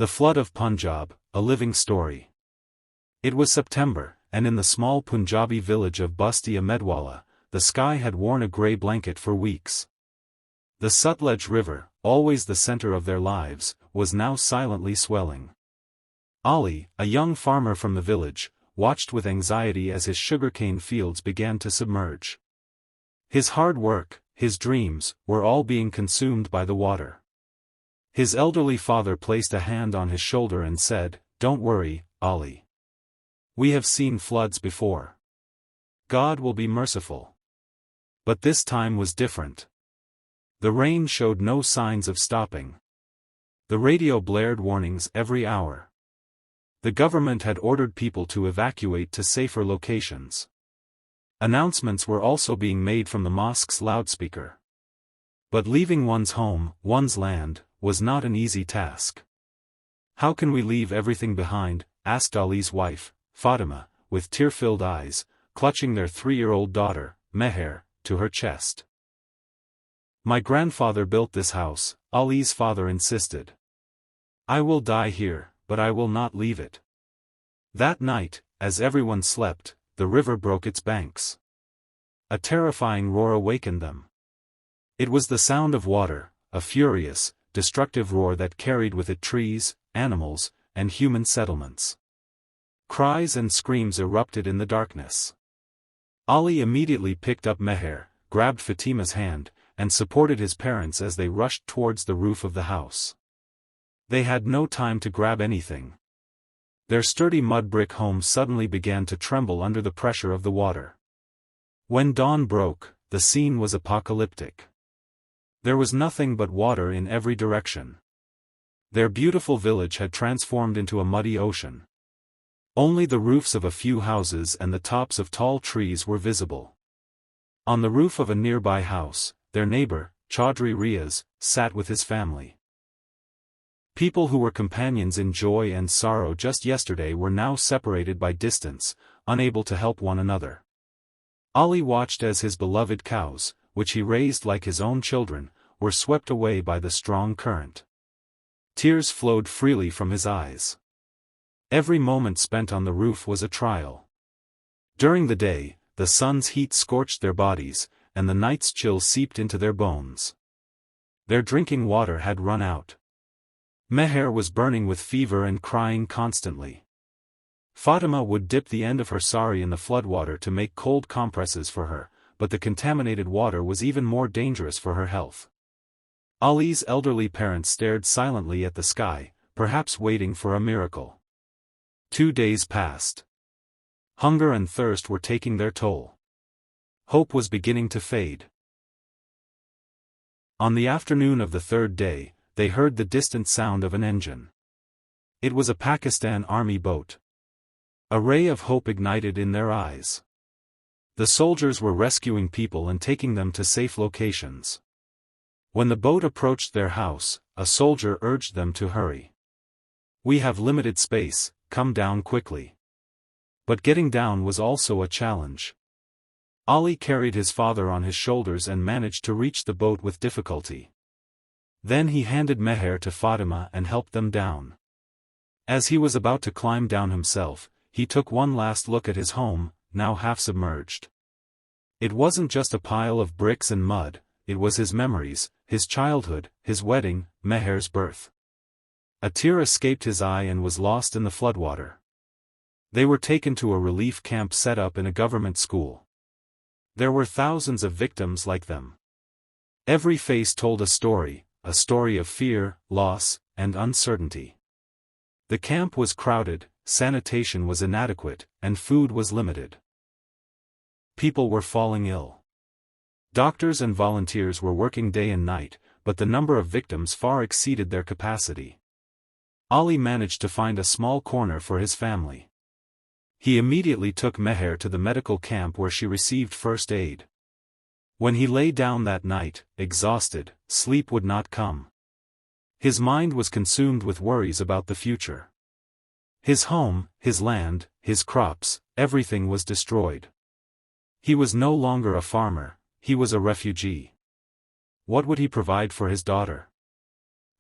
The Flood of Punjab, a living story. It was September, and in the small Punjabi village of Busti-Ahmedwala, the sky had worn a grey blanket for weeks. The Sutlej River, always the center of their lives, was now silently swelling. Ali, a young farmer from the village, watched with anxiety as his sugarcane fields began to submerge. His hard work, his dreams, were all being consumed by the water. His elderly father placed a hand on his shoulder and said, "Don't worry, Ali. We have seen floods before. God will be merciful." But this time was different. The rain showed no signs of stopping. The radio blared warnings every hour. The government had ordered people to evacuate to safer locations. Announcements were also being made from the mosque's loudspeaker. But leaving one's home, one's land, was not an easy task. "How can we leave everything behind?" asked Ali's wife, Fatima, with tear-filled eyes, clutching their 3-year-old daughter, Meher, to her chest. "My grandfather built this house," Ali's father insisted. "I will die here, but I will not leave it." That night, as everyone slept, the river broke its banks. A terrifying roar awakened them. It was the sound of water, a furious, destructive roar that carried with it trees, animals, and human settlements. Cries and screams erupted in the darkness. Ali immediately picked up Meher, grabbed Fatima's hand, and supported his parents as they rushed towards the roof of the house. They had no time to grab anything. Their sturdy mud brick home suddenly began to tremble under the pressure of the water. When dawn broke, the scene was apocalyptic. There was nothing but water in every direction. Their beautiful village had transformed into a muddy ocean. Only the roofs of a few houses and the tops of tall trees were visible. On the roof of a nearby house, their neighbor, Chaudhry Riaz, sat with his family. People who were companions in joy and sorrow just yesterday were now separated by distance, unable to help one another. Ali watched as his beloved cows, which he raised like his own children, were swept away by the strong current. Tears flowed freely from his eyes. Every moment spent on the roof was a trial. During the day, the sun's heat scorched their bodies, and the night's chill seeped into their bones. Their drinking water had run out. Meher was burning with fever and crying constantly. Fatima would dip the end of her sari in the floodwater to make cold compresses for her, but the contaminated water was even more dangerous for her health. Ali's elderly parents stared silently at the sky, perhaps waiting for a miracle. 2 days passed. Hunger and thirst were taking their toll. Hope was beginning to fade. On the afternoon of the 3rd day, they heard the distant sound of an engine. It was a Pakistan Army boat. A ray of hope ignited in their eyes. The soldiers were rescuing people and taking them to safe locations. When the boat approached their house, a soldier urged them to hurry. "We have limited space, come down quickly." But getting down was also a challenge. Ali carried his father on his shoulders and managed to reach the boat with difficulty. Then he handed Meher to Fatima and helped them down. As he was about to climb down himself, he took one last look at his home, now half submerged. It wasn't just a pile of bricks and mud, it was his memories, his childhood, his wedding, Meher's birth. A tear escaped his eye and was lost in the floodwater. They were taken to a relief camp set up in a government school. There were thousands of victims like them. Every face told a story of fear, loss, and uncertainty. The camp was crowded, sanitation was inadequate, and food was limited. People were falling ill. Doctors and volunteers were working day and night, but the number of victims far exceeded their capacity. Ali managed to find a small corner for his family. He immediately took Meher to the medical camp where she received first aid. When he lay down that night, exhausted, sleep would not come. His mind was consumed with worries about the future. His home, his land, his crops, everything was destroyed. He was no longer a farmer, he was a refugee. What would he provide for his daughter?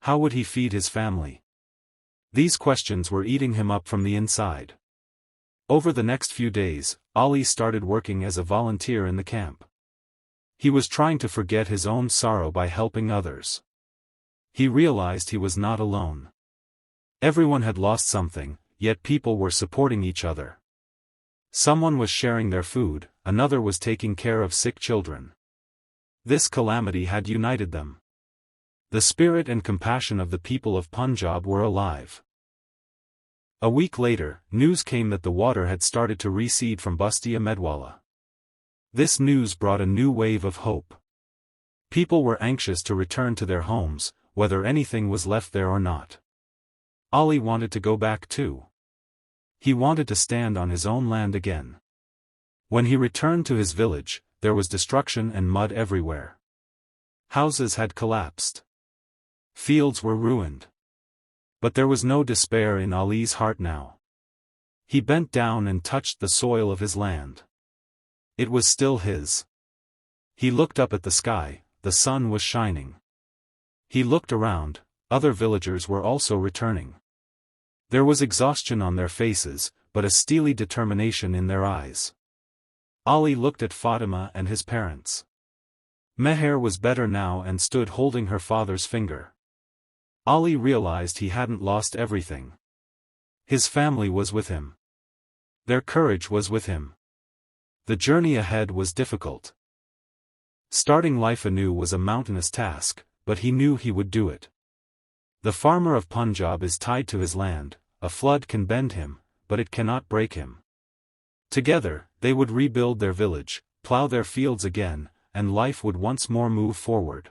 How would he feed his family? These questions were eating him up from the inside. Over the next few days, Ali started working as a volunteer in the camp. He was trying to forget his own sorrow by helping others. He realized he was not alone. Everyone had lost something, yet people were supporting each other. Someone was sharing their food, another was taking care of sick children. This calamity had united them. The spirit and compassion of the people of Punjab were alive. A week later, news came that the water had started to recede from Busti Ahmedwala. This news brought a new wave of hope. People were anxious to return to their homes, whether anything was left there or not. Ali wanted to go back too. He wanted to stand on his own land again. When he returned to his village, there was destruction and mud everywhere. Houses had collapsed. Fields were ruined. But there was no despair in Ali's heart now. He bent down and touched the soil of his land. It was still his. He looked up at the sky, the sun was shining. He looked around, other villagers were also returning. There was exhaustion on their faces, but a steely determination in their eyes. Ali looked at Fatima and his parents. Meher was better now and stood holding her father's finger. Ali realized he hadn't lost everything. His family was with him. Their courage was with him. The journey ahead was difficult. Starting life anew was a mountainous task, but he knew he would do it. The farmer of Punjab is tied to his land, a flood can bend him, but it cannot break him. Together, they would rebuild their village, plow their fields again, and life would once more move forward.